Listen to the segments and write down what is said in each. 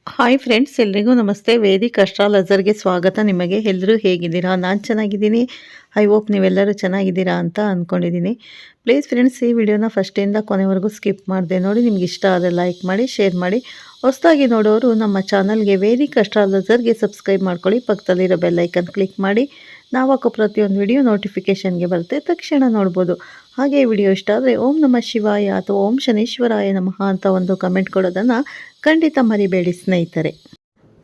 Hi friends, ಎಲ್ರಿಗೂ ನಮಸ್ತೆ. Vedic ಅಸ್ಟ್ರಾಲಜರ್ಗೆ ಸ್ವಾಗತ. ನಿಮಗೆ ಎಲ್ಲರೂ ಹೇಗಿದ್ದೀರಾ? ನಾನು ಚೆನ್ನಾಗಿದ್ದೀನಿ. ಐ ಹೋಪ್ ನೀವೆಲ್ಲರೂ ಚೆನ್ನಾಗಿದ್ದೀರಾ ಅಂತ ಅಂದ್ಕೊಂಡಿದ್ದೀನಿ. ಪ್ಲೀಸ್ ಫ್ರೆಂಡ್ಸ್, ಈ ವಿಡಿಯೋನ ಫಸ್ಟಿಂದ ಕೊನೆವರೆಗೂ ಸ್ಕಿಪ್ ಮಾಡಿದೆ ನೋಡಿ. ನಿಮ್ಗೆ ಇಷ್ಟ ಆದರೆ ಲೈಕ್ ಮಾಡಿ, ಶೇರ್ ಮಾಡಿ. ಹೊಸದಾಗಿ ನೋಡೋರು ನಮ್ಮ ಚಾನಲ್ಗೆ ವೇದಿಕ್ ಅಸ್ಟ್ರಾಲಜರ್ಗೆ ಸಬ್ಸ್ಕ್ರೈಬ್ ಮಾಡ್ಕೊಳ್ಳಿ. ಪಕ್ಕದಲ್ಲಿರೋ ಬೆಲ್ ಐಕನ್ ಕ್ಲಿಕ್ ಮಾಡಿ. ನಾವು ಹಾಕೋ ಪ್ರತಿಯೊಂದು ವಿಡಿಯೋ ನೋಟಿಫಿಕೇಷನ್ಗೆ ಬರುತ್ತೆ, ತಕ್ಷಣ ನೋಡ್ಬೋದು. ಹಾಗೆ ವಿಡಿಯೋ ಇಷ್ಟ ಆದರೆ ಓಂ ನಮಃ ಶಿವಾಯ ಅಥವಾ ಓಂ ಶನೀಶ್ವರಾಯ ನಮಃ ಅಂತ ಒಂದು ಕಮೆಂಟ್ ಕೊಡೋದನ್ನು ಖಂಡಿತ ಮರಿಬೇಡಿ ಸ್ನೇಹಿತರೆ.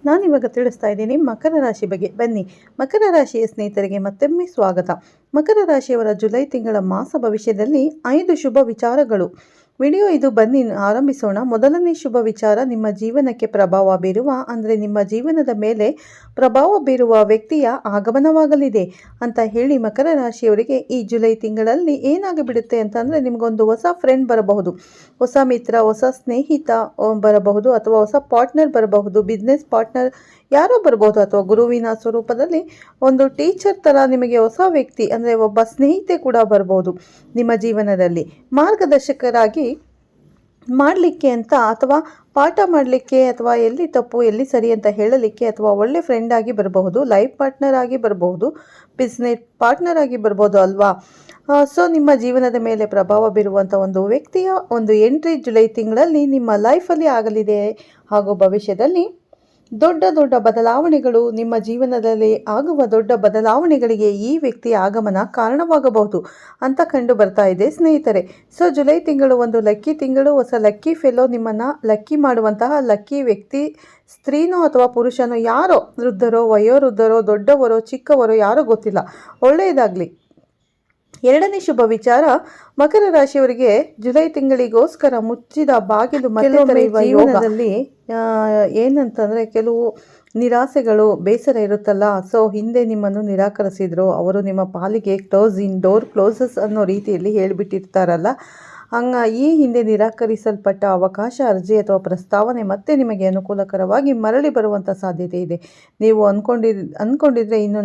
ನಾನಿವಾಗ ತಿಳಿಸ್ತಾ ಇದ್ದೀನಿ ಮಕರ ರಾಶಿ ಬಗ್ಗೆ. ಬನ್ನಿ, ಮಕರ ರಾಶಿಯ ಸ್ನೇಹಿತರಿಗೆ ಮತ್ತೊಮ್ಮೆ ಸ್ವಾಗತ. ಮಕರ ರಾಶಿಯವರ ಜುಲೈ ತಿಂಗಳ ಮಾಸ ಭವಿಷ್ಯದಲ್ಲಿ 5 ಶುಭ ವಿಚಾರಗಳು. ವಿಡಿಯೋ ಇದು, ಬನ್ನಿ ಆರಂಭಿಸೋಣ. ಮೊದಲನೇ ಶುಭ ವಿಚಾರ, ನಿಮ್ಮ ಜೀವನಕ್ಕೆ ಪ್ರಭಾವ ಬೀರುವ, ಅಂದರೆ ನಿಮ್ಮ ಜೀವನದ ಮೇಲೆ ಪ್ರಭಾವ ಬೀರುವ ವ್ಯಕ್ತಿಯ ಆಗಮನವಾಗಲಿದೆ ಅಂತ ಹೇಳಿ ಮಕರ ರಾಶಿಯವರಿಗೆ ಈ ಜುಲೈ ತಿಂಗಳಲ್ಲಿ ಏನಾಗಿಬಿಡುತ್ತೆ ಅಂತಂದರೆ, ನಿಮಗೊಂದು ಹೊಸ ಫ್ರೆಂಡ್ ಬರಬಹುದು, ಹೊಸ ಮಿತ್ರ, ಹೊಸ ಸ್ನೇಹಿತ ಬರಬಹುದು, ಅಥವಾ ಹೊಸ ಪಾರ್ಟ್ನರ್ ಬರಬಹುದು, ಬಿಸ್ನೆಸ್ ಪಾರ್ಟ್ನರ್ ಯಾರೋ ಬರಬಹುದು, ಅಥವಾ ಗುರುವಿನ ಸ್ವರೂಪದಲ್ಲಿ ಒಂದು ಟೀಚರ್ ಥರ ನಿಮಗೆ ಹೊಸ ವ್ಯಕ್ತಿ ಅಂದರೆ ಒಬ್ಬ ಸ್ನೇಹಿತೆ ಕೂಡ ಬರಬಹುದು ನಿಮ್ಮ ಜೀವನದಲ್ಲಿ. ಮಾರ್ಗದರ್ಶಕರಾಗಿ ಮಾಡಲಿಕ್ಕೆ ಅಂತ, ಅಥವಾ ಪಾಠ ಮಾಡಲಿಕ್ಕೆ, ಅಥವಾ ಎಲ್ಲಿ ತಪ್ಪು ಎಲ್ಲಿ ಸರಿ ಅಂತ ಹೇಳಲಿಕ್ಕೆ, ಅಥವಾ ಒಳ್ಳೆ ಫ್ರೆಂಡ್ ಆಗಿ ಬರಬಹುದು, ಲೈಫ್ ಪಾರ್ಟ್ನರ್ ಆಗಿ ಬರಬಹುದು, ಬಿಸ್ನೆಸ್ ಪಾರ್ಟ್ನರ್ ಆಗಿ ಬರ್ಬೋದು ಅಲ್ವಾ. ಸೊ ನಿಮ್ಮ ಜೀವನದ ಮೇಲೆ ಪ್ರಭಾವ ಬೀರುವಂಥ ಒಂದು ವ್ಯಕ್ತಿಯ ಒಂದು ಎಂಟ್ರಿ ಜುಲೈ ತಿಂಗಳಲ್ಲಿ ನಿಮ್ಮ ಲೈಫಲ್ಲಿ ಆಗಲಿದೆ. ಹಾಗೂ ಭವಿಷ್ಯದಲ್ಲಿ ದೊಡ್ಡ ದೊಡ್ಡ ಬದಲಾವಣೆಗಳು, ನಿಮ್ಮ ಜೀವನದಲ್ಲಿ ಆಗುವ ದೊಡ್ಡ ಬದಲಾವಣೆಗಳಿಗೆ ಈ ವ್ಯಕ್ತಿಯ ಆಗಮನ ಕಾರಣವಾಗಬಹುದು ಅಂತ ಕಂಡು ಬರ್ತಾ ಇದೆ ಸ್ನೇಹಿತರೆ. ಸೊ ಜುಲೈ ತಿಂಗಳು ಒಂದು ಲಕ್ಕಿ ತಿಂಗಳು. ಹೊಸ ಲಕ್ಕಿ ಫೆಲೋ, ನಿಮ್ಮನ್ನು ಲಕ್ಕಿ ಮಾಡುವಂತಹ ಲಕ್ಕಿ ವ್ಯಕ್ತಿ, ಸ್ತ್ರೀನೋ ಅಥವಾ ಪುರುಷನೋ, ಯಾರೋ, ವೃದ್ಧರೋ, ವಯೋವೃದ್ಧರೋ, ದೊಡ್ಡವರೋ, ಚಿಕ್ಕವರೋ, ಯಾರೋ ಗೊತ್ತಿಲ್ಲ, ಒಳ್ಳೆಯದಾಗಲಿ. ಎರಡನೇ ಶುಭ ವಿಚಾರ, ಮಕರ ರಾಶಿಯವರಿಗೆ ಜುಲೈ ತಿಂಗಳಿಗೋಸ್ಕರ ಮುಚ್ಚಿದ ಬಾಗಿಲು ಮತ್ತೆ ತೆರೆಯುವ ಜೀವನದಲ್ಲಿ ಏನಂತಂದರೆ, ಕೆಲವು ನಿರಾಸೆಗಳು, ಬೇಸರ ಇರುತ್ತಲ್ಲ. ಸೊ ಹಿಂದೆ ನಿಮ್ಮನ್ನು ನಿರಾಕರಿಸಿದ್ರು, ಅವರು ನಿಮ್ಮ ಪಾಲಿಗೆ ಡೋರ್ ಕ್ಲೋಸಸ್ ಅನ್ನೋ ರೀತಿಯಲ್ಲಿ ಹೇಳಿಬಿಟ್ಟಿರ್ತಾರಲ್ಲ, ಈ ಹಿಂದೆ ನಿರಾಕರಿಸಲ್ಪಟ್ಟ ಅವಕಾಶ, ಅರ್ಜಿ ಅಥವಾ ಪ್ರಸ್ತಾವನೆ ಮತ್ತೆ ನಿಮಗೆ ಅನುಕೂಲಕರವಾಗಿ ಮರಳಿ ಬರುವಂಥ ಸಾಧ್ಯತೆ ಇದೆ. ನೀವು ಅಂದ್ಕೊಂಡಿದ್ರೆ ಇನ್ನು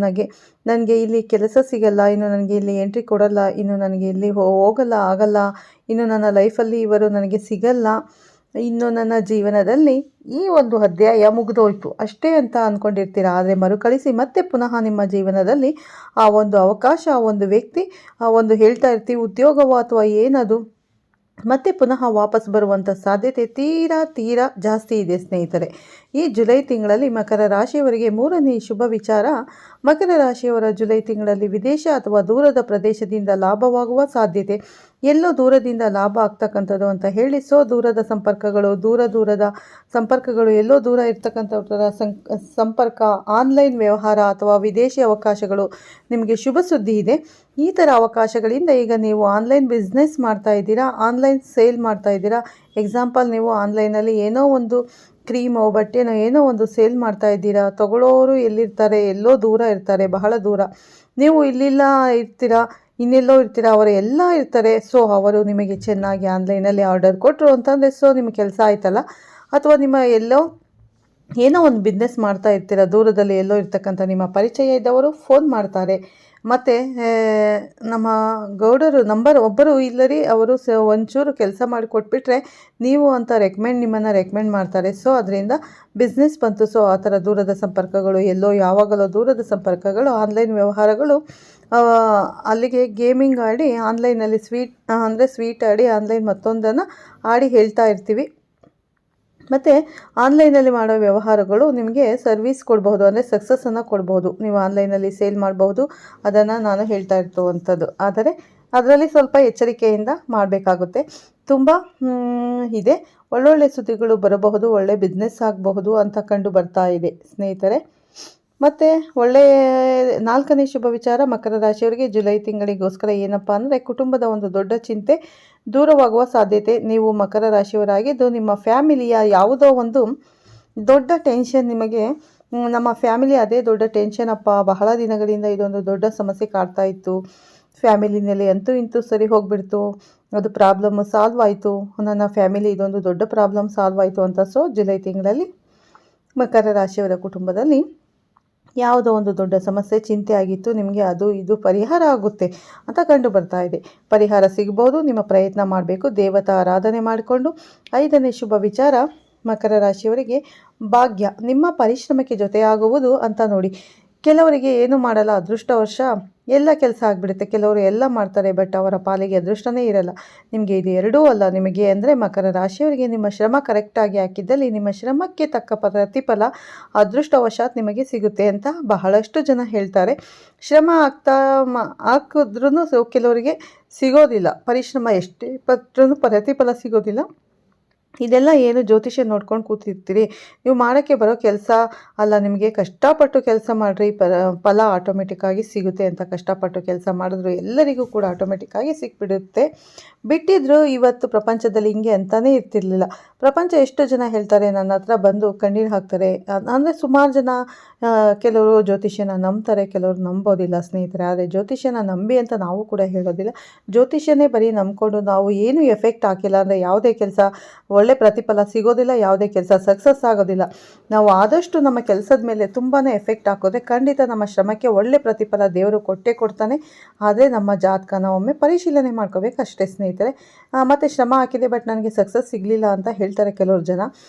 ನನಗೆ ಇಲ್ಲಿ ಕೆಲಸ ಸಿಗಲ್ಲ, ಇನ್ನು ನನಗೆ ಇಲ್ಲಿ ಎಂಟ್ರಿ ಕೊಡಲ್ಲ, ಇನ್ನು ನನಗೆ ಇಲ್ಲಿ ಆಗಲ್ಲ, ಇನ್ನು ನನ್ನ ಲೈಫಲ್ಲಿ ಇವರು ನನಗೆ ಸಿಗಲ್ಲ, ಇನ್ನು ನನ್ನ ಜೀವನದಲ್ಲಿ ಈ ಒಂದು ಅಧ್ಯಾಯ ಮುಗಿದೋಯ್ತು ಅಷ್ಟೇ ಅಂತ ಅಂದ್ಕೊಂಡಿರ್ತೀರ. ಆದರೆ ಮರುಕಳಿಸಿ ಮತ್ತೆ ಪುನಃ ನಿಮ್ಮ ಜೀವನದಲ್ಲಿ ಆ ಒಂದು ಅವಕಾಶ, ಆ ಒಂದು ವ್ಯಕ್ತಿ, ಆ ಒಂದು ಹೇಳ್ತಾ ಇರ್ತೀವಿ ಉದ್ಯೋಗವೋ ಅಥವಾ ಏನದು, ಮತ್ತೆ ಪುನಃ ವಾಪಸ್ ಬರುವಂಥ ಸಾಧ್ಯತೆ ತೀರಾ ಜಾಸ್ತಿ ಇದೆ ಸ್ನೇಹಿತರೆ. ಈ ಜುಲೈ ತಿಂಗಳಲ್ಲಿ ಮಕರ ರಾಶಿಯವರಿಗೆ ಮೂರನೇ ಶುಭ ವಿಚಾರ, ಮಕರ ರಾಶಿಯವರ ಜುಲೈ ತಿಂಗಳಲ್ಲಿ ವಿದೇಶ ಅಥವಾ ದೂರದ ಪ್ರದೇಶದಿಂದ ಲಾಭವಾಗುವ ಸಾಧ್ಯತೆ. ಎಲ್ಲೋ ದೂರದಿಂದ ಲಾಭ ಆಗ್ತಕ್ಕಂಥದ್ದು ಅಂತ ಹೇಳಿ. ಸೊ ದೂರದ ಸಂಪರ್ಕಗಳು, ಎಲ್ಲೋ ದೂರ ಇರ್ತಕ್ಕಂಥವ್ರ ಸಂಪರ್ಕ, ಆನ್ಲೈನ್ ವ್ಯವಹಾರ ಅಥವಾ ವಿದೇಶಿ ಅವಕಾಶಗಳು, ನಿಮಗೆ ಶುಭ ಸುದ್ದಿ ಇದೆ. ಈ ಥರ ಅವಕಾಶಗಳಿಂದ ಈಗ ನೀವು ಆನ್ಲೈನ್ ಬಿಸ್ನೆಸ್ ಮಾಡ್ತಾ ಇದ್ದೀರಾ, ಆನ್ಲೈನ್ ಸೇಲ್ ಮಾಡ್ತಾ ಇದ್ದೀರಾ. ಎಕ್ಸಾಂಪಲ್, ನೀವು ಆನ್ಲೈನಲ್ಲಿ ಏನೋ ಒಂದು ಕ್ರೀಮೋ, ಬಟ್ಟೆನೋ ಏನೋ ಒಂದು ಸೇಲ್ ಮಾಡ್ತಾ ಇದ್ದೀರಾ. ತಗೊಳ್ಳೋರು ಎಲ್ಲಿರ್ತಾರೆ? ಎಲ್ಲೋ ದೂರ ಇರ್ತಾರೆ, ಬಹಳ ದೂರ. ನೀವು ಇಲ್ಲಿಲ್ಲ ಇರ್ತೀರಾ, ಇನ್ನೆಲ್ಲೋ ಇರ್ತೀರಾ, ಅವರು ಎಲ್ಲ ಇರ್ತಾರೆ. ಸೊ ಅವರು ನಿಮಗೆ ಚೆನ್ನಾಗಿ ಆನ್ಲೈನಲ್ಲಿ ಆರ್ಡರ್ ಕೊಟ್ಟರು ಅಂತಂದರೆ, ಸೊ ನಿಮ್ಮ ಕೆಲಸ ಆಯ್ತಲ್ಲ. ಅಥವಾ ನಿಮ್ಮ ಏನೋ ಒಂದು ಬಿಸ್ನೆಸ್ ಮಾಡ್ತಾ ಇರ್ತೀರ, ದೂರದಲ್ಲಿ ಎಲ್ಲೋ ಇರ್ತಕ್ಕಂಥ ನಿಮ್ಮ ಪರಿಚಯ ಇದ್ದವರು ಫೋನ್ ಮಾಡ್ತಾರೆ. ಮತ್ತು ನಮ್ಮ ಗೌಡರು ಒಬ್ಬರು ಇಲ್ಲರಿ, ಅವರು ಒಂಚೂರು ಕೆಲಸ ಮಾಡಿಕೊಟ್ಬಿಟ್ರೆ ನೀವು ಅಂತ ನಿಮ್ಮನ್ನು ರೆಕಮೆಂಡ್ ಮಾಡ್ತಾರೆ. ಸೊ ಅದರಿಂದ ಬಿಸ್ನೆಸ್ ಬಂತು. ಸೊ ಆ ಥರ ದೂರದ ಸಂಪರ್ಕಗಳು, ಯಾವಾಗಲೋ ದೂರದ ಸಂಪರ್ಕಗಳು, ಆನ್ಲೈನ್ ವ್ಯವಹಾರಗಳು, ಅಲ್ಲಿಗೆ ಗೇಮಿಂಗ್ ಆಡಿ ಆನ್ಲೈನಲ್ಲಿ ಸ್ವೀಟ್ ಆಡಿ ಆನ್ಲೈನ್ ಮತ್ತೊಂದನ್ನು ಆಡಿ ಹೇಳ್ತಾ ಇರ್ತೀವಿ. ಮತ್ತು ಆನ್ಲೈನಲ್ಲಿ ಮಾಡೋ ವ್ಯವಹಾರಗಳು ನಿಮಗೆ ಸರ್ವಿಸ್ ಕೊಡ್ಬೋದು, ಅಂದರೆ ಸಕ್ಸಸ್ಸನ್ನು ಕೊಡ್ಬೋದು. ನೀವು ಆನ್ಲೈನಲ್ಲಿ ಸೇಲ್ ಮಾಡಬಹುದು, ಅದನ್ನು ನಾನು ಹೇಳ್ತಾ ಇರ್ತವಂಥದ್ದು. ಆದರೆ ಅದರಲ್ಲಿ ಸ್ವಲ್ಪ ಎಚ್ಚರಿಕೆಯಿಂದ ಮಾಡಬೇಕಾಗುತ್ತೆ. ತುಂಬ ಇದೆ, ಒಳ್ಳೊಳ್ಳೆ ಸುದ್ದಿಗಳು ಬರಬಹುದು, ಒಳ್ಳೆ ಬಿಸ್ನೆಸ್ ಆಗಬಹುದು ಅಂತ ಕಂಡು ಬರ್ತಾ ಇದೆ ಸ್ನೇಹಿತರೆ. ಮತ್ತು ಒಳ್ಳೆಯ ನಾಲ್ಕನೇ ಶುಭ ವಿಚಾರ, ಮಕರ ರಾಶಿಯವರಿಗೆ ಜುಲೈ ತಿಂಗಳಿಗೋಸ್ಕರ ಏನಪ್ಪ ಅಂದರೆ, ಕುಟುಂಬದ ಒಂದು ದೊಡ್ಡ ಚಿಂತೆ ದೂರವಾಗುವ ಸಾಧ್ಯತೆ. ನೀವು ಮಕರ ರಾಶಿಯವರಾಗಿದ್ದು ನಿಮ್ಮ ಫ್ಯಾಮಿಲಿಯ ಯಾವುದೋ ಒಂದು ದೊಡ್ಡ ಟೆನ್ಷನ್, ನಿಮಗೆ ನಮ್ಮ ಫ್ಯಾಮಿಲಿ ಅದೇ ದೊಡ್ಡ ಟೆನ್ಷನ್ ಅಪ್ಪ, ಬಹಳ ದಿನಗಳಿಂದ ಇದೊಂದು ದೊಡ್ಡ ಸಮಸ್ಯೆ ಕಾಡ್ತಾ ಇತ್ತು, ಫ್ಯಾಮಿಲಿನಲ್ಲಿ ಇಂತೂ ಸರಿ ಹೋಗ್ಬಿಡ್ತು, ಅದು ಪ್ರಾಬ್ಲಮ್ ಸಾಲ್ವ್ ಆಯಿತು, ನನ್ನ ಫ್ಯಾಮಿಲಿ ಇದೊಂದು ದೊಡ್ಡ ಪ್ರಾಬ್ಲಮ್ ಸಾಲ್ವ್ ಆಯಿತು ಅಂತ. ಸೊ ಜುಲೈ ತಿಂಗಳಲ್ಲಿ ಮಕರ ರಾಶಿಯವರ ಕುಟುಂಬದಲ್ಲಿ ಯಾವುದೋ ಒಂದು ದೊಡ್ಡ ಸಮಸ್ಯೆ, ಚಿಂತೆ ಆಗಿತ್ತು, ನಿಮಗೆ ಅದು ಇದು ಪರಿಹಾರ ಆಗುತ್ತೆ ಅಂತ ಕಂಡು ಬರ್ತಾ ಇದೆ. ಪರಿಹಾರ ಸಿಗ್ಬೋದು, ನಿಮ್ಮ ಪ್ರಯತ್ನ ಮಾಡಬೇಕು, ದೇವತಾ ಆರಾಧನೆ ಮಾಡಿಕೊಂಡು. ಐದನೇ ಶುಭ ವಿಚಾರ, ಮಕರ ರಾಶಿಯವರಿಗೆ ಭಾಗ್ಯ ನಿಮ್ಮ ಪರಿಶ್ರಮಕ್ಕೆ ಜೊತೆಯಾಗುವುದು ಅಂತ ನೋಡಿ. ಕೆಲವರಿಗೆ ಏನು ಮಾಡಲ್ಲ, ಅದೃಷ್ಟವಶ ಎಲ್ಲ ಕೆಲಸ ಆಗಿಬಿಡುತ್ತೆ. ಕೆಲವರು ಎಲ್ಲ ಮಾಡ್ತಾರೆ, ಬಟ್ ಅವರ ಪಾಲಿಗೆ ಅದೃಷ್ಟನೇ ಇರಲ್ಲ. ನಿಮಗೆ ಇದು ಎರಡೂ ಅಲ್ಲ. ನಿಮಗೆ ಅಂದರೆ ಮಕರ ರಾಶಿಯವರಿಗೆ ನಿಮ್ಮ ಶ್ರಮ ಕರೆಕ್ಟಾಗಿ ಹಾಕಿದ್ದಲ್ಲಿ ನಿಮ್ಮ ಶ್ರಮಕ್ಕೆ ತಕ್ಕ ಪ್ರತಿಫಲ ಅದೃಷ್ಟವಶಾತ್ ನಿಮಗೆ ಸಿಗುತ್ತೆ ಅಂತ ಬಹಳಷ್ಟು ಜನ ಹೇಳ್ತಾರೆ. ಶ್ರಮ ಹಾಕಿದ್ರೂ ಕೆಲವರಿಗೆ ಸಿಗೋದಿಲ್ಲ, ಪರಿಶ್ರಮ ಎಷ್ಟೇ ಪಟ್ಟರೂ ಪ್ರತಿಫಲ ಸಿಗೋದಿಲ್ಲ. ಇದೆಲ್ಲ ಏನು ಜ್ಯೋತಿಷ್ಯ ನೋಡ್ಕೊಂಡು ಕೂತಿರ್ತೀರಿ, ನೀವು ಮಾಡೋಕ್ಕೆ ಬರೋ ಕೆಲಸ ಅಲ್ಲ. ನಿಮಗೆ ಕಷ್ಟಪಟ್ಟು ಕೆಲಸ ಮಾಡಿರಿ, ಫಲ ಆಟೋಮೆಟಿಕ್ಕಾಗಿ ಸಿಗುತ್ತೆ ಅಂತ. ಕಷ್ಟಪಟ್ಟು ಕೆಲಸ ಮಾಡಿದ್ರು ಎಲ್ಲರಿಗೂ ಕೂಡ ಆಟೋಮೆಟಿಕ್ಕಾಗಿ ಸಿಕ್ಬಿಡುತ್ತೆ. ಬಿಟ್ಟಿದ್ರು ಇವತ್ತು ಪ್ರಪಂಚದಲ್ಲಿ ಹಿಂಗೆ ಅಂತಲೇ ಇರ್ತಿರ್ಲಿಲ್ಲ. ಪ್ರಪಂಚ ಎಷ್ಟು ಜನ ಹೇಳ್ತಾರೆ, ನನ್ನ ಹತ್ರ ಬಂದು ಕಣ್ಣೀರು ಹಾಕ್ತಾರೆ. ಅಂದರೆ ಸುಮಾರು ಜನ ಕೆಲವರು ಜ್ಯೋತಿಷ್ಯನ ನಂಬ್ತಾರೆ, ಕೆಲವರು ನಂಬೋದಿಲ್ಲ ಸ್ನೇಹಿತರೆ. ಆದರೆ ಜ್ಯೋತಿಷ್ಯನ ನಂಬಿ ಅಂತ ನಾವು ಕೂಡ ಹೇಳೋದಿಲ್ಲ. ಜ್ಯೋತಿಷ್ಯನೇ ಬರೀ ನಂಬ್ಕೊಂಡು ನಾವು ಏನು ಎಫೆಕ್ಟ್ ಹಾಕಿಲ್ಲ ಅಂದರೆ ಯಾವುದೇ ಕೆಲಸ ಒಳ್ಳೆ ಪ್ರತಿಫಲ ಸಿಗೋದಿಲ್ಲ, ಯಾವುದೇ ಕೆಲಸ ಸಕ್ಸಸ್ ಆಗೋದಿಲ್ಲ. ನಾವು ಆದಷ್ಟು ನಮ್ಮ ಕೆಲಸದ ಮೇಲೆ ತುಂಬಾ ಎಫೆಕ್ಟ್ ಹಾಕೋದ್ರೆ ಖಂಡಿತ ನಮ್ಮ ಶ್ರಮಕ್ಕೆ ಒಳ್ಳೆ ಪ್ರತಿಫಲ ದೇವರು ಕೊಟ್ಟೇ ಕೊಡ್ತಾನೆ. ಆದರೆ ನಮ್ಮ ಜಾತಕನ ಒಮ್ಮೆ ಪರಿಶೀಲನೆ ಮಾಡ್ಕೋಬೇಕು ಅಷ್ಟೇ ಸ್ನೇಹಿತರೆ. ಮತ್ತು ಶ್ರಮ ಹಾಕಿದೆ ಬಟ್ ನನಗೆ ಸಕ್ಸಸ್ ಸಿಗಲಿಲ್ಲ ಅಂತ ಹೇಳ್ತಾರೆ ಕೆಲವರು ಜನ.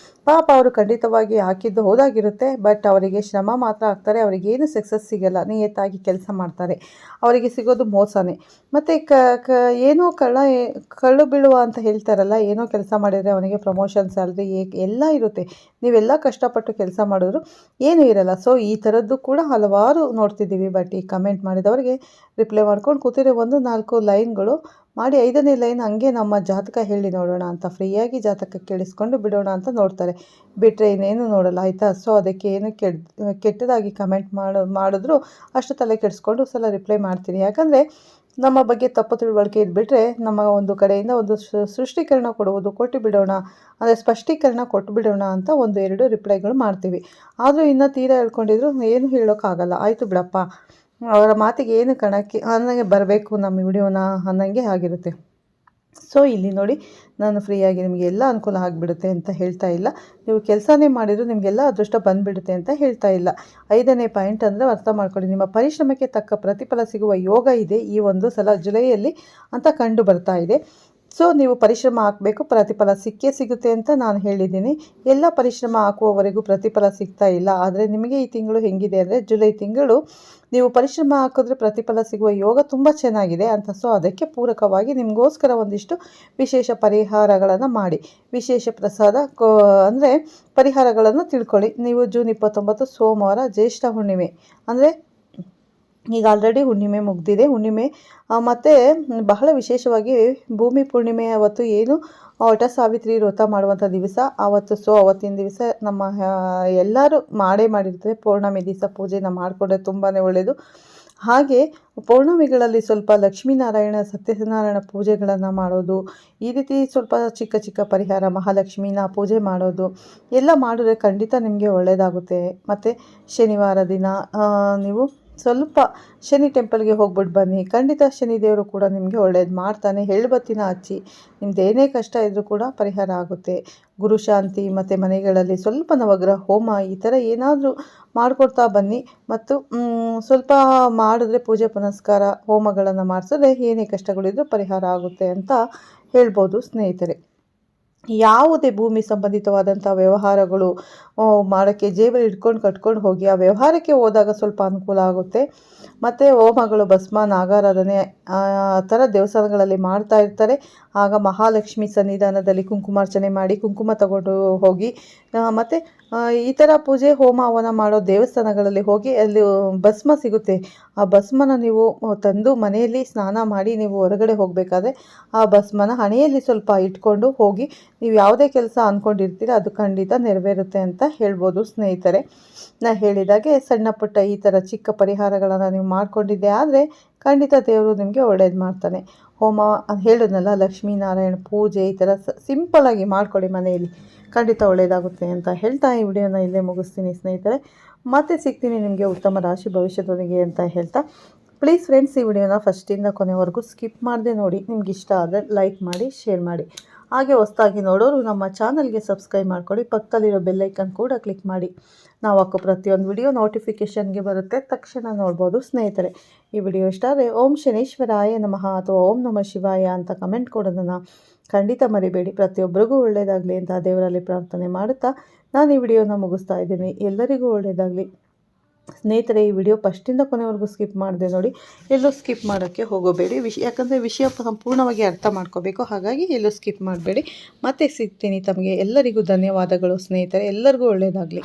ಪಾಪ ಅವರು ಖಂಡಿತವಾಗಿ ಹಾಕಿದ್ದು ಹೋದಾಗಿರುತ್ತೆ, ಬಟ್ ಅವರಿಗೆ ಶ್ರಮ ಮಾತ್ರ ಹಾಕ್ತಾರೆ, ಅವರಿಗೇನು ಸಕ್ಸಸ್ ಸಿಗಲ್ಲ. ನಿಯತ್ತಾಗಿ ಕೆಲಸ ಮಾಡ್ತಾರೆ, ಅವರಿಗೆ ಸಿಗೋದು ಮೋಸನೇ. ಮತ್ತು ಏನೋ ಕಳ್ಳು ಬೀಳುವ ಅಂತ ಹೇಳ್ತಾರಲ್ಲ, ಏನೋ ಕೆಲಸ ಮಾಡಿದರೆ ಅವನಿಗೆ ಪ್ರಮೋಷನ್, ಸ್ಯಾಲ್ರಿ ಎಲ್ಲ ಇರುತ್ತೆ. ನೀವೆಲ್ಲ ಕಷ್ಟಪಟ್ಟು ಕೆಲಸ ಮಾಡಿದ್ರು ಏನೂ ಇರಲ್ಲ. ಸೊ ಈ ಥರದ್ದು ಕೂಡ ಹಲವಾರು ನೋಡ್ತಿದ್ದೀವಿ. ಬಟ್ ಈ ಕಮೆಂಟ್ ಮಾಡಿದವರಿಗೆ ರಿಪ್ಲೈ ಮಾಡ್ಕೊಂಡು ಕೂತಿರೋ 1-4 ಲೈನ್ಗಳು ಮಾಡಿ 5ನೇ ಲೈನ್ ಹಂಗೆ ನಮ್ಮ ಜಾತಕ ಹೇಳಿ ನೋಡೋಣ ಅಂತ ಫ್ರೀಯಾಗಿ ಜಾತಕ ಕೇಳಿಸ್ಕೊಂಡು ಬಿಡೋಣ ಅಂತ ನೋಡ್ತಾರೆ, ಬಿಟ್ಟರೆ ಇನ್ನೇನು ನೋಡಲ್ಲ, ಆಯಿತಾ. ಸೊ ಅದಕ್ಕೆ ಏನು ಕೆಟ್ಟದಾಗಿ ಕಮೆಂಟ್ ಮಾಡಿದ್ರು ಅಷ್ಟು ತಲೆ ಕೆಡಿಸ್ಕೊಂಡು ಸಲ ರಿಪ್ಲೈ ಮಾಡ್ತೀನಿ. ಯಾಕಂದರೆ ನಮ್ಮ ಬಗ್ಗೆ ತಪ್ಪು ತಿಳುವಳಿಕೆ ಇದ್ಬಿಟ್ರೆ ನಮ್ಮ ಒಂದು ಕಡೆಯಿಂದ ಒಂದು ಸೃಷ್ಟೀಕರಣ ಕೊಟ್ಟು ಬಿಡೋಣ, ಅಂದರೆ ಸ್ಪಷ್ಟೀಕರಣ ಕೊಟ್ಟು ಬಿಡೋಣ ಅಂತ 1-2 ರಿಪ್ಲೈಗಳು ಮಾಡ್ತೀವಿ. ಆದರೂ ಇನ್ನೂ ತೀರಾ ಹೇಳ್ಕೊಂಡಿದ್ರು ಏನು ಹೇಳೋಕ್ಕಾಗಲ್ಲ. ಆಯಿತು ಬಿಡಪ್ಪ, ಅವರ ಮಾತಿಗೆ ಏನು ಕಣಕ್ಕೆ ಅನ್ನಂಗೆ ಬರಬೇಕು ನಮ್ಮ ವಿಡಿಯೋನ ಅನ್ನಂಗೆ ಆಗಿರುತ್ತೆ. ಸೊ ಇಲ್ಲಿ ನೋಡಿ, ನಾನು ಫ್ರೀಯಾಗಿ ನಿಮಗೆ ಎಲ್ಲ ಅನುಕೂಲ ಆಗಿಬಿಡುತ್ತೆ ಅಂತ ಹೇಳ್ತಾ ಇಲ್ಲ. ನೀವು ಕೆಲಸನೇ ಮಾಡಿದ್ರು ನಿಮಗೆಲ್ಲ ಅದೃಷ್ಟ ಬಂದುಬಿಡುತ್ತೆ ಅಂತ ಹೇಳ್ತಾ ಇಲ್ಲ. 5ನೇ ಪಾಯಿಂಟ್ ಅಂದರೆ ಅರ್ಥ ಮಾಡ್ಕೊಳ್ಳಿ, ನಿಮ್ಮ ಪರಿಶ್ರಮಕ್ಕೆ ತಕ್ಕ ಪ್ರತಿಫಲ ಸಿಗುವ ಯೋಗ ಇದೆ ಈ ಒಂದು ಸಲ ಜುಲೈಯಲ್ಲಿ ಅಂತ ಕಂಡು ಬರ್ತಾ ಇದೆ. ಸೊ ನೀವು ಪರಿಶ್ರಮ ಹಾಕಬೇಕು, ಪ್ರತಿಫಲ ಸಿಕ್ಕೇ ಸಿಗುತ್ತೆ ಅಂತ ನಾನು ಹೇಳಿದ್ದೀನಿ. ಎಲ್ಲ ಪರಿಶ್ರಮ ಹಾಕುವವರೆಗೂ ಪ್ರತಿಫಲ ಸಿಗ್ತಾ ಇಲ್ಲ. ಆದರೆ ನಿಮಗೆ ಈ ತಿಂಗಳು ಹೆಂಗಿದೆ ಅಂದರೆ, ಜುಲೈ ತಿಂಗಳು ನೀವು ಪರಿಶ್ರಮ ಹಾಕಿದ್ರೆ ಪ್ರತಿಫಲ ಸಿಗುವ ಯೋಗ ತುಂಬ ಚೆನ್ನಾಗಿದೆ ಅಂತ. ಸೊ ಅದಕ್ಕೆ ಪೂರಕವಾಗಿ ನಿಮಗೋಸ್ಕರ ಒಂದಿಷ್ಟು ವಿಶೇಷ ಪರಿಹಾರಗಳನ್ನು ಮಾಡಿ, ವಿಶೇಷ ಪ್ರಸಾದ ಅಂದರೆ ಪರಿಹಾರಗಳನ್ನು ತಿಳ್ಕೊಳ್ಳಿ. ನೀವು ಜೂನ್ 29 ಸೋಮವಾರ ಜ್ಯೇಷ್ಠ ಹುಣ್ಣಿಮೆ, ಅಂದರೆ ಈಗ ಆಲ್ರೆಡಿ ಹುಣ್ಣಿಮೆ ಮುಗ್ದಿದೆ. ಹುಣ್ಣಿಮೆ ಮತ್ತು ಬಹಳ ವಿಶೇಷವಾಗಿ ಭೂಮಿ ಪೂರ್ಣಿಮೆ ಅವತ್ತು ಏನು ವಟ ಸಾವಿತ್ರಿ ವ್ರತ ಮಾಡುವಂಥ ದಿವಸ ಆವತ್ತು. ಸೊ ಅವತ್ತಿನ ದಿವಸ ನಮ್ಮ ಎಲ್ಲರೂ ಮಾಡಿರ್ತಾರೆ. ಪೌರ್ಣಮಿ ದಿವಸ ಪೂಜೆನ ಮಾಡಿಕೊಂಡ್ರೆ ತುಂಬಾ ಒಳ್ಳೆಯದು. ಹಾಗೆ ಪೌರ್ಣಮಿಗಳಲ್ಲಿ ಸ್ವಲ್ಪ ಲಕ್ಷ್ಮೀನಾರಾಯಣ, ಸತ್ಯನಾರಾಯಣ ಪೂಜೆಗಳನ್ನು ಮಾಡೋದು, ಈ ರೀತಿ ಸ್ವಲ್ಪ ಚಿಕ್ಕ ಚಿಕ್ಕ ಪರಿಹಾರ, ಮಹಾಲಕ್ಷ್ಮಿನ ಪೂಜೆ ಮಾಡೋದು ಎಲ್ಲ ಮಾಡಿದ್ರೆ ಖಂಡಿತ ನಿಮಗೆ ಒಳ್ಳೆಯದಾಗುತ್ತೆ. ಮತ್ತು ಶನಿವಾರ ದಿನ ನೀವು ಸ್ವಲ್ಪ ಶನಿ ಟೆಂಪಲ್ಗೆ ಹೋಗ್ಬಿಟ್ಟು ಬನ್ನಿ, ಖಂಡಿತ ಶನಿದೇವರು ಕೂಡ ನಿಮಗೆ ಒಳ್ಳೇದು ಮಾಡ್ತಾನೆ. ಎಳ್ಬತ್ತಿನ ಹಚ್ಚಿ ನಿಮ್ದು ಏನೇ ಕಷ್ಟ ಇದ್ದರೂ ಕೂಡ ಪರಿಹಾರ ಆಗುತ್ತೆ. ಗುರು ಶಾಂತಿ ಮತ್ತು ಮನೆಗಳಲ್ಲಿ ಸ್ವಲ್ಪ ನವಗ್ರಹ ಹೋಮ ಈ ಥರ ಏನಾದರೂ ಮಾಡಿಕೊಡ್ತಾ ಬನ್ನಿ. ಮತ್ತು ಸ್ವಲ್ಪ ಮಾಡಿದ್ರೆ ಪೂಜೆ ಪುನಸ್ಕಾರ ಹೋಮಗಳನ್ನು ಮಾಡಿಸಿದ್ರೆ ಏನೇ ಕಷ್ಟಗಳಿದ್ರೂ ಪರಿಹಾರ ಆಗುತ್ತೆ ಅಂತ ಹೇಳ್ಬೋದು ಸ್ನೇಹಿತರೆ. ಯಾವುದೇ ಭೂಮಿ ಸಂಬಂಧಿತವಾದಂಥ ವ್ಯವಹಾರಗಳು ಮಾಡೋಕ್ಕೆ ಜೇಬಲ್ಲಿ ಇಟ್ಕೊಂಡು ಕಟ್ಕೊಂಡು ಹೋಗಿ ಆ ವ್ಯವಹಾರಕ್ಕೆ ಹೋದಾಗ ಸ್ವಲ್ಪ ಅನುಕೂಲ ಆಗುತ್ತೆ. ಮತ್ತು ಹೋಮಗಳು, ಭಸ್ಮ, ನಾಗಾರಾಧನೆ ಆ ಥರ ದೇವಸ್ಥಾನಗಳಲ್ಲಿ ಮಾಡ್ತಾ ಇರ್ತಾರೆ. ಆಗ ಮಹಾಲಕ್ಷ್ಮಿ ಸನ್ನಿಧಾನದಲ್ಲಿ ಕುಂಕುಮಾರ್ಚನೆ ಮಾಡಿ ಕುಂಕುಮ ತಗೊಂಡು ಹೋಗಿ, ಮತ್ತು ಈ ಥರ ಪೂಜೆ ಹೋಮ ಹವನ ಮಾಡೋ ದೇವಸ್ಥಾನಗಳಲ್ಲಿ ಹೋಗಿ ಅಲ್ಲಿ ಭಸ್ಮ ಸಿಗುತ್ತೆ. ಆ ಭಸ್ಮನ ನೀವು ತಂದು ಮನೆಯಲ್ಲಿ ಸ್ನಾನ ಮಾಡಿ ನೀವು ಹೊರಗಡೆ ಹೋಗಬೇಕಾದ್ರೆ ಆ ಭಸ್ಮನ ಹಣೆಯಲ್ಲಿ ಸ್ವಲ್ಪ ಇಟ್ಕೊಂಡು ಹೋಗಿ. ನೀವು ಯಾವುದೇ ಕೆಲಸ ಅಂದ್ಕೊಂಡಿರ್ತೀರ ಅದು ಖಂಡಿತ ನೆರವೇರುತ್ತೆ ಅಂತ ಹೇಳ್ಬೋದು ಸ್ನೇಹಿತರೆ. ನಾನು ಹೇಳಿದಾಗೆ ಸಣ್ಣ ಪುಟ್ಟ ಈ ಥರ ಚಿಕ್ಕ ಪರಿಹಾರಗಳನ್ನು ನೀವು ಮಾಡಿಕೊಂಡಿದ್ದೆ ಆದರೆ ಖಂಡಿತ ದೇವರು ನಿಮಗೆ ಒಳ್ಳೇದು ಮಾಡ್ತಾನೆ. ಹೋಮ ಹೇಳಿದ್ನಲ್ಲ, ಲಕ್ಷ್ಮೀನಾರಾಯಣ ಪೂಜೆ ಈ ಥರ ಸಿಂಪಲ್ಲಾಗಿ ಮಾಡ್ಕೊಳ್ಳಿ ಮನೆಯಲ್ಲಿ, ಖಂಡಿತ ಒಳ್ಳೆಯದಾಗುತ್ತೆ ಅಂತ ಹೇಳ್ತಾ ಈ ವಿಡಿಯೋನ ಇಲ್ಲೇ ಮುಗಿಸ್ತೀನಿ ಸ್ನೇಹಿತರೆ. ಮತ್ತೆ ಸಿಗ್ತೀನಿ ನಿಮಗೆ ಉತ್ತಮ ರಾಶಿ ಭವಿಷ್ಯದೊಂದಿಗೆ ಅಂತ ಹೇಳ್ತಾ, ಪ್ಲೀಸ್ ಫ್ರೆಂಡ್ಸ್ ಈ ವಿಡಿಯೋನ ಫಸ್ಟಿಂದ ಕೊನೆವರೆಗೂ ಸ್ಕಿಪ್ ಮಾಡದೆ ನೋಡಿ. ನಿಮ್ಗೆ ಇಷ್ಟ ಆದರೆ ಲೈಕ್ ಮಾಡಿ, ಶೇರ್ ಮಾಡಿ. ಹಾಗೆ ಹೊಸದಾಗಿ ನೋಡೋರು ನಮ್ಮ ಚಾನಲ್ಗೆ ಸಬ್ಸ್ಕ್ರೈಬ್ ಮಾಡ್ಕೊಳ್ಳಿ, ಪಕ್ಕದಲ್ಲಿರೋ ಬೆಲ್ಲೈಕನ್ ಕೂಡ ಕ್ಲಿಕ್ ಮಾಡಿ. ನಾವು ಹಾಕೋ ಪ್ರತಿಯೊಂದು ವಿಡಿಯೋ ನೋಟಿಫಿಕೇಷನ್ಗೆ ಬರುತ್ತೆ, ತಕ್ಷಣ ನೋಡ್ಬೋದು. ಸ್ನೇಹಿತರೆ, ಈ ವಿಡಿಯೋ ಇಷ್ಟ ಆದರೆ ಓಂ ಶನೇಶ್ವರಾಯ ನಮಃ ಅಥವಾ ಓಂ ನಮಃ ಶಿವಾಯ ಅಂತ ಕಮೆಂಟ್ ಕೊಡೋದನ್ನು ಖಂಡಿತ ಮರಿಬೇಡಿ. ಪ್ರತಿಯೊಬ್ಬರಿಗೂ ಒಳ್ಳೆಯದಾಗಲಿ ಅಂತ ದೇವರಲ್ಲಿ ಪ್ರಾರ್ಥನೆ ಮಾಡುತ್ತಾ ನಾನು ಈ ವಿಡಿಯೋನ ಮುಗಿಸ್ತಾ ಇದ್ದೀನಿ. ಎಲ್ಲರಿಗೂ ಒಳ್ಳೆಯದಾಗಲಿ. ಸ್ನೇಹಿತರೆ, ಈ ವಿಡಿಯೋ ಫಸ್ಟಿಂದ ಕೊನೆವರೆಗೂ ಸ್ಕಿಪ್ ಮಾಡಿದೆ ನೋಡಿ, ಎಲ್ಲೂ ಸ್ಕಿಪ್ ಮಾಡೋಕ್ಕೆ ಹೋಗಬೇಡಿ. ಯಾಕಂದರೆ ವಿಷಯ ಸಂಪೂರ್ಣವಾಗಿ ಅರ್ಥ ಮಾಡ್ಕೋಬೇಕು, ಹಾಗಾಗಿ ಎಲ್ಲೂ ಸ್ಕಿಪ್ ಮಾಡಬೇಡಿ. ಮತ್ತೆ ಸಿಗ್ತೀನಿ ತಮಗೆ. ಎಲ್ಲರಿಗೂ ಧನ್ಯವಾದಗಳು ಸ್ನೇಹಿತರೆ, ಎಲ್ಲರಿಗೂ ಒಳ್ಳೆಯದಾಗಲಿ.